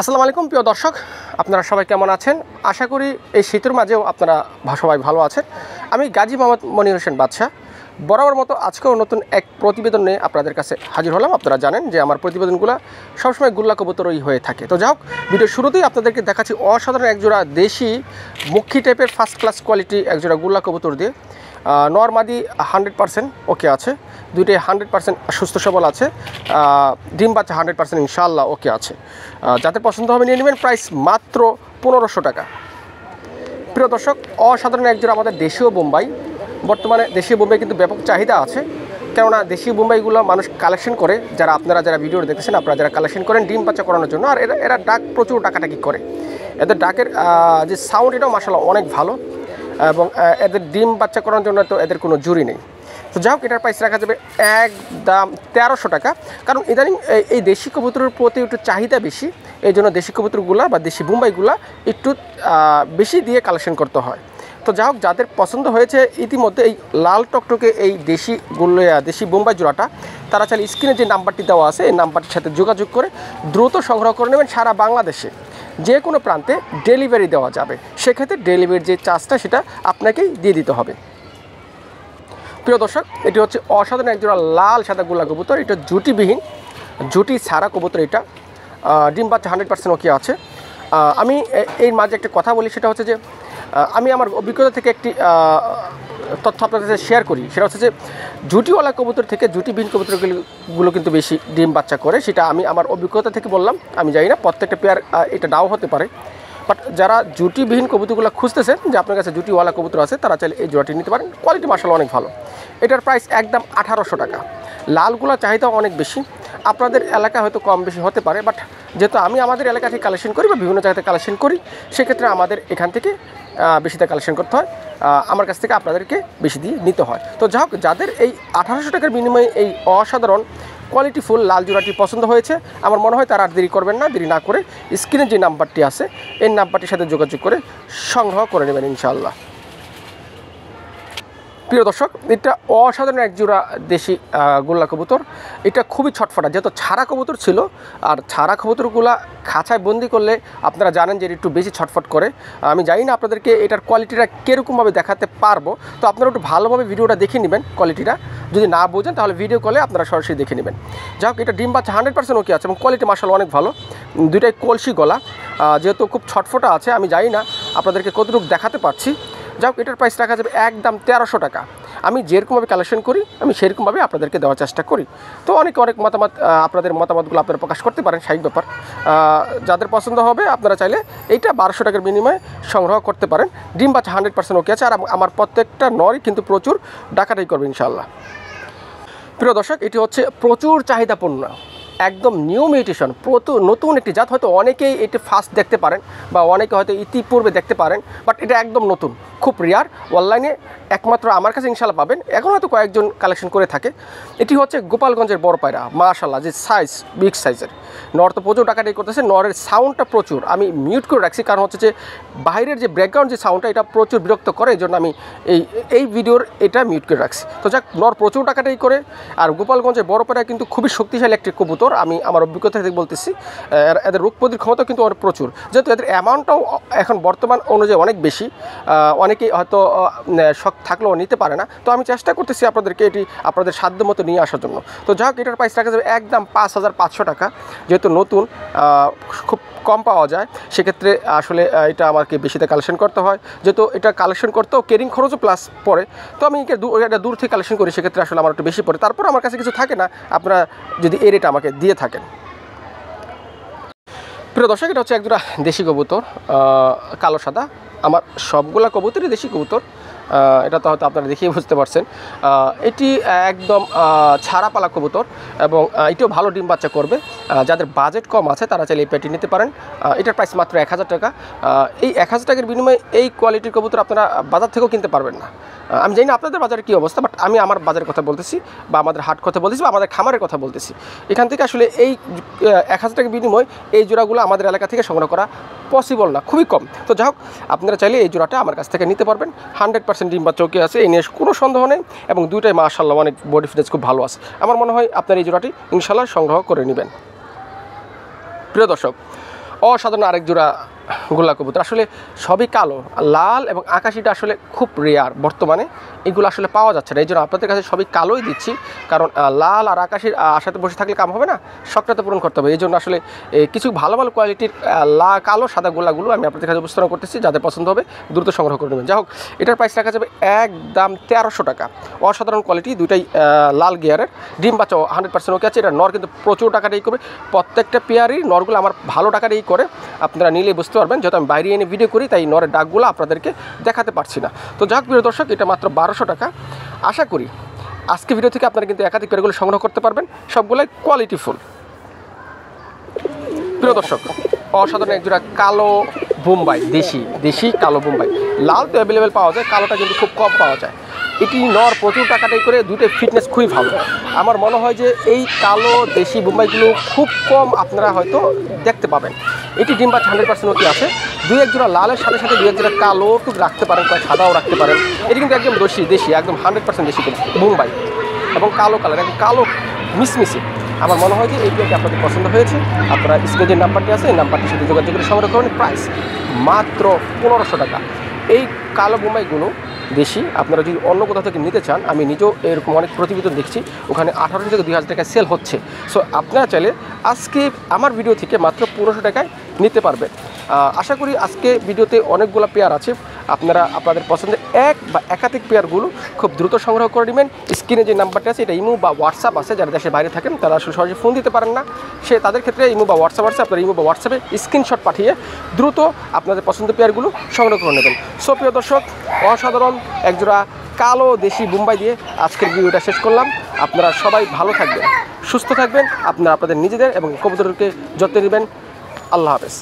আসসালামু আলাইকুম প্রিয় দর্শক, আপনারা সবাই কেমন আছেন? আশা করি এই শীতের মাঝেও আপনারা সবাই ভালো আছেন। আমি গাজী মোহাম্মদ মনির হোসেন বাদশা বরাবর মতো আজকেও নতুন এক প্রতিবেদন নিয়ে আপনাদের কাছে হাজির হলাম। আপনারা জানেন যে আমার প্রতিবেদনগুলো সবসময় গুল্লা কবুতরই হয়ে থাকে। তো যাই হোক, ভিডিও শুরুতেই আপনাদেরকে দেখাচ্ছি অসাধারণ একজোড়া দেশি মুখী টাইপের ফার্স্ট ক্লাস কোয়ালিটি একজোড়া গুল্লা কবুতর দিয়ে। নরমাদি 100% ওকে আছে, দুইটাই 100% সুস্থ সবল আছে, ডিম বাচ্চা 100% ইনশাআল্লাহ ওকে আছে। যাদের পছন্দ হবে নিয়ে নেবেন, প্রাইস মাত্র 1500 টাকা। প্রিয় দর্শক, অসাধারণ একজোড়া আমাদের দেশীয় বোম্বাই। বর্তমানে দেশীয় বোম্বাই কিন্তু ব্যাপক চাহিদা আছে, কেননা দেশীয় বোম্বাইগুলো মানুষ কালেকশন করে, যারা ভিডিও দেখতেছেন আপনারা যারা কালেকশন করেন ডিম বাচ্চা করানোর জন্য। আর এরা ডাক প্রচুর ডাকাটাকি করে, এদের ডাকের যে সাউন্ড এটাও মাশাআল্লাহ অনেক ভালো, এবং এদের ডিম বাচ্চা করানোর জন্য তো এদের কোনো জুরি নেই। তো যাই হোক, এটার প্রাইস রাখা যাবে একদম 1300 টাকা। কারণ ইদানিং এই দেশি কবুতরের প্রতি একটু চাহিদা বেশি, এই জন্য দেশি কবুতরগুলা বা দেশি বোম্বাইগুলা একটু বেশি দিয়ে কালেকশন করতে হয়। তো যাই হোক, যাদের পছন্দ হয়েছে ইতিমধ্যে এই লাল টকটকে এই দেশি বোম্বাই জোড়াটা, তারা চাইলে স্ক্রিনে যে নাম্বারটি দেওয়া আছে এই নাম্বারটির সাথে যোগাযোগ করে দ্রুত সংগ্রহ করে নেবেন। সারা বাংলাদেশে যে কোনো প্রান্তে ডেলিভারি দেওয়া যাবে, সেক্ষেত্রে ডেলিভারির যে চার্জটা সেটা আপনাকেই দিয়ে দিতে হবে। প্রিয় দর্শক, এটি হচ্ছে অসাধারণ একজোড়া লাল সাদা গোল্লা কবুতর। এটা জুটিবিহীন, জুটি ছাড়া কবুতর। এটা ডিম বাচ্চা 100% ওকে আছে। আমি এর মাঝে একটা কথা বলি, সেটা হচ্ছে যে আমি আমার অভিজ্ঞতা থেকে একটি তথ্য আপনাদের সাথে শেয়ার করি। সেটা হচ্ছে যে জুটিওয়ালা কবুতর থেকে জুটিবিহীন কবুতরগুলো কিন্তু বেশি ডিম বাচ্চা করে, সেটা আমি আমার অভিজ্ঞতা থেকে বললাম। আমি জানি না প্রত্যেকটা পেয়ার এটা নাও হতে পারে, বাট যারা জুটিবিহীন কবুতরগুলো খুঁজতেছেন, যে আপনার কাছে জুটিওয়ালা কবুতর আছে, তারা চাইলে এই জোড়াটি নিতে পারেন। কোয়ালিটি মাশাআল্লাহ অনেক ভালো। এটার প্রাইস একদম 1800 টাকা। লালগুলা চাহিদা অনেক বেশি, আপনাদের এলাকা হয়তো কম বেশি হতে পারে, বাট যেহেতু আমি আমাদের এলাকা থেকে কালেকশন করি বা বিভিন্ন জায়গাতে কালেকশন করি, সেক্ষেত্রে আমাদের এখান থেকে বেশিতে কালেকশন করতে হয়, আমার কাছ থেকে আপনাদেরকে বেশি দিয়ে নিতে হয়। তো যাই হোক, যাদের এই 1800 টাকার বিনিময়ে এই অসাধারণ কোয়ালিটিফুল লাল জোড়াটি পছন্দ হয়েছে, আমার মনে হয় তারা আর দেরি করবেন না। দেরি না করে স্ক্রিনে যে নাম্বারটি আছে এই নাম্বারটির সাথে যোগাযোগ করে সংগ্রহ করে নেবেন ইনশাআল্লাহ। প্রিয় দর্শক, এটা অসাধারণ একজোড়া দেশি গোল্লা কবুতর। এটা খুবই ছটফটা, যেহেতু ছাড়া কবুতর ছিল, আর ছাড়া কবুতরগুলা খাঁচায় বন্দি করলে আপনারা জানেন যে একটু বেশি ছটফট করে। আমি জানি না আপনাদেরকে এটার কোয়ালিটিটা কীরকমভাবে দেখাতে পারবো, তো আপনারা একটু ভালোভাবে ভিডিওটা দেখে নেবেন। কোয়ালিটিটা যদি না বোঝেন তাহলে ভিডিও কলে আপনারা সরাসরি দেখে নেবেন। যাই হোক, এটা ডিম বাচ্চা 100% ওকে আছে, এবং কোয়ালিটি মাশাআল্লাহ অনেক ভালো। দুইটাই কলসি গলা, যেহেতু খুব ছটফটা আছে, আমি জানি না আপনাদেরকে কতটুকু দেখাতে পারছি। যাই হোক, এটার প্রাইস রাখা যাবে একদম 1300 টাকা। আমি যেরকমভাবে কালেকশন করি আমি সেরকমভাবে আপনাদেরকে দেওয়ার চেষ্টা করি। তো অনেক মতামত, আপনাদের মতামতগুলো আপনারা প্রকাশ করতে পারেন, স্বাভাবিক ব্যাপার। যাদের পছন্দ হবে আপনারা চাইলে এইটা 1200 টাকার বিনিময়ে সংগ্রহ করতে পারেন। ডিম বাচ্চা 100% ওকে আছে, আর আমার প্রত্যেকটা নরই কিন্তু প্রচুর ডাকাটাই করবে ইনশাআল্লাহ। প্রিয় দর্শক, এটি হচ্ছে প্রচুর চাহিদাপূর্ণ একদম নিউ মিউটেশন, নতুন একটি জাত। হয়তো অনেকেই এটি ফার্স্ট দেখতে পারেন বা অনেকে হয়তো ইতিপূর্বে দেখতে পারেন, বাট এটা একদম নতুন, খুব রেয়ার। অনলাইনে একমাত্র আমার কাছে ইনশাআল্লাহ পাবেন, এখন হয়তো কয়েকজন কালেকশন করে থাকে। এটি হচ্ছে গোপালগঞ্জের বড় পায়রা, মাশাআল্লাহ, যে সাইজ বিগ সাইজের। নর তো প্রচুর টাকাটাই করতেছে, নরের সাউন্ডটা প্রচুর, আমি মিউট করে রাখছি, কারণ হচ্ছে যে বাইরের যে ব্যাকগ্রাউন্ড যে সাউন্ডটা এটা প্রচুর বিরক্ত করে, এই জন্য আমি এই ভিডিওর এটা মিউট করে রাখছি। তো যাক, নর প্রচুর টাকাটাই করে। আর গোপালগঞ্জের বড় পায়রা কিন্তু খুবই শক্তিশালী একটি কবুতর, আমি আমার অভিজ্ঞতা থেকে বলতেছি। এদের রোগ প্রতিরোধ ক্ষমতা কিন্তু অনেক প্রচুর, যেহেতু এদের অ্যামাউন্টটাও এখন বর্তমান অনুযায়ী অনেক বেশি। অনেকেই হয়তো শখ থাকলেও নিতে পারে না, তো আমি চেষ্টা করতেছি আপনাদেরকে এটি আপনাদের সাধ্য মতো নিয়ে আসার জন্য। তো যাই হোক, এটার প্রাইস রাখা যাবে একদম 5500 টাকা। যেহেতু নতুন, খুব কম পাওয়া যায়, সেক্ষেত্রে আসলে এটা আমাকে বেশিতে কালেকশন করতে হয়। যেহেতু এটা কালেকশন করতেও কেরিং খরচও প্লাস পড়ে, তো আমি এটা দূর থেকে কালেকশন করি, সেক্ষেত্রে আসলে আমার একটু বেশি পড়ে। তারপর আমার কাছে কিছু থাকে না, আপনারা যদি এই রেট আমাকে দিয়ে থাকেন। প্রিয় দর্শক, এটা হচ্ছে একজোড়া দেশি কবুতর, কালো সাদা। আমার সবগুলা কবুতরই দেশি কবুতর, এটা তো হয়তো আপনারা দেখিয়ে বুঝতে পারছেন। এটি একদম ছাড়া পালা কবুতর, এবং এটিও ভালো ডিম বাচ্চা করবে। যাদের বাজেট কম আছে তারা চাইলে এই পেটি নিতে পারেন। এটার প্রাইস মাত্র 1000 টাকা। এই 1000 টাকার বিনিময়ে এই কোয়ালিটির কবুতর আপনারা বাজার থেকেও কিনতে পারবেন না। আমি জানি না আপনাদের বাজারে কী অবস্থা, বাট আমি আমার বাজারের কথা বলতেছি, বা আমাদের হাট কথা বলতেছি, বা আমাদের খামারের কথা বলতেছি। এখান থেকে আসলে এই 1000 টাকার বিনিময়ে এই জোড়াগুলো আমাদের এলাকা থেকে সংগ্রহ করা পসিবল না, খুবই কম। তো যাই হোক, আপনারা চাইলে এই জোড়াটা আমার কাছ থেকে নিতে পারবেন। 100% ডিম বাচ্চা ওকে আছে, এই নিয়ে কোনো সন্দেহ নেই, এবং দুইটাই মাশাআল্লাহ অনেক বডি ফিটনেস খুব ভালো আছে। আমার মনে হয় আপনার এই জোড়াটি ইনশাআল্লাহ সংগ্রহ করে নেবেন। প্রিয় দর্শক, অসাধারণ আরেক জোড়া গোল্লা কবুতর। আসলে সবই কালো, লাল এবং আকাশিটা আসলে খুব রেয়ার বর্তমানে, এগুলো আসলে পাওয়া যাচ্ছে না। এই জন্য আপনাদের কাছে সবই কালোই দিচ্ছি, কারণ লাল আর আকাশির আশাতে বসে থাকলে কাম হবে না, শখটাতে পূরণ করতে হবে। এই জন্য আসলে কিছু ভালো ভালো কোয়ালিটির কালো সাদা গোল্লাগুলো আমি আপনাদের কাছে উপস্থাপন করতেছি, যাদের পছন্দ হবে দ্রুত সংগ্রহ করে নেবেন। যাই হোক, এটার প্রাইস রাখা যাবে একদম 1300 টাকা। অসাধারণ কোয়ালিটি, দুইটাই লাল গিয়ারের, ডিম বাচ্চা 100% ওকে আছে। এটা নর কিন্তু প্রচুর টাকা দিয়ে করবে, প্রত্যেকটা পেয়ারই নরগুলো আমার ভালো টাকা দিয়েই করে, আপনারা নিলে বুঝতে পারবেন। যেহেতু আমি বাইরে এনে ভিডিও করি, তাই নরের ডাকগুলো আপনাদেরকে দেখাতে পারছি না। তো যাক প্রিয় দর্শক, এটা মাত্র 1200 টাকা। আশা করি আজকে ভিডিও থেকে আপনারা কিন্তু একাধিক পেয়ারগুলো সংগ্রহ করতে পারবেন, সবগুলোই কোয়ালিটিফুল। প্রিয় দর্শক, অসাধারণ একজোড়া কালো বোম্বাই, দেশি কালো বোম্বাই। লাল তো অ্যাভেলেবেল পাওয়া যায়, কালোটা কিন্তু খুব কম পাওয়া যায়। এটি নর প্রচুর টাকাটাই করে, দুইটাই ফিটনেস খুবই ভালো। আমার মনে হয় যে এই কালো দেশি বোম্বাইগুলো খুব কম আপনারা হয়তো দেখতে পাবেন। এটি ডিম বাচ্চা 100% ওকে আছে। দুই এক জোড়া লালের সাথে সাথে দুই এক জোড়া কালো টুক রাখতে পারেন, কয়েক সাদাও রাখতে পারেন। এটি কিন্তু একদম দেশি একদম 100% দেশি বোম্বাই এবং কালো কালার, একদম কালো মিসমিসি। আমার মনে হয় যে এই পেয়ারটি আপনাদের পছন্দ হয়েছে। আপনারা স্ক্রিনে যে নাম্বারটি আছে, এই নাম্বারটির সাথে যোগাযোগ করে সংগ্রহ করুন। প্রাইস মাত্র 1500 টাকা। এই কালো বোম্বাইগুলো দেশি, আপনারা যদি অন্য কোথাও থেকে নিতে চান, আমি নিজেও এরকম অনেক প্রতিবেদন দেখছি, ওখানে 1800 থেকে 2000 টাকায় সেল হচ্ছে। সো আপনারা চাইলে আজকে আমার ভিডিও থেকে মাত্র 1500 টাকায় নিতে পারবেন। আশা করি আজকে ভিডিওতে অনেকগুলো পেয়ার আছে, আপনারা আপনাদের পছন্দের এক বা একাধিক পেয়ারগুলো খুব দ্রুত সংগ্রহ করে নেবেন। স্ক্রিনে যে নাম্বারটা আছে, এটা ইমো বা হোয়াটসঅ্যাপ আছে। যারা দেশের বাইরে থাকেন তারা আসলে সহজে ফোন দিতে পারেন না, তাদের ক্ষেত্রে ইমো বা হোয়াটসঅ্যাপ আছে। আপনারা ইমো বা হোয়াটসঅ্যাপে স্ক্রিনশট পাঠিয়ে দ্রুত আপনাদের পছন্দের পেয়ারগুলো সংগ্রহ করে নেবেন। সো প্রিয় দর্শক, অসাধারণ একজোড়া কালো দেশি বোম্বাই দিয়ে আজকের ভিডিওটা শেষ করলাম। আপনারা সবাই ভালো থাকবেন, সুস্থ থাকবেন, আপনারা আপনাদের নিজেদের এবং কবুতরকে যত্ন নেবেন। আল্লাহ হাফেজ।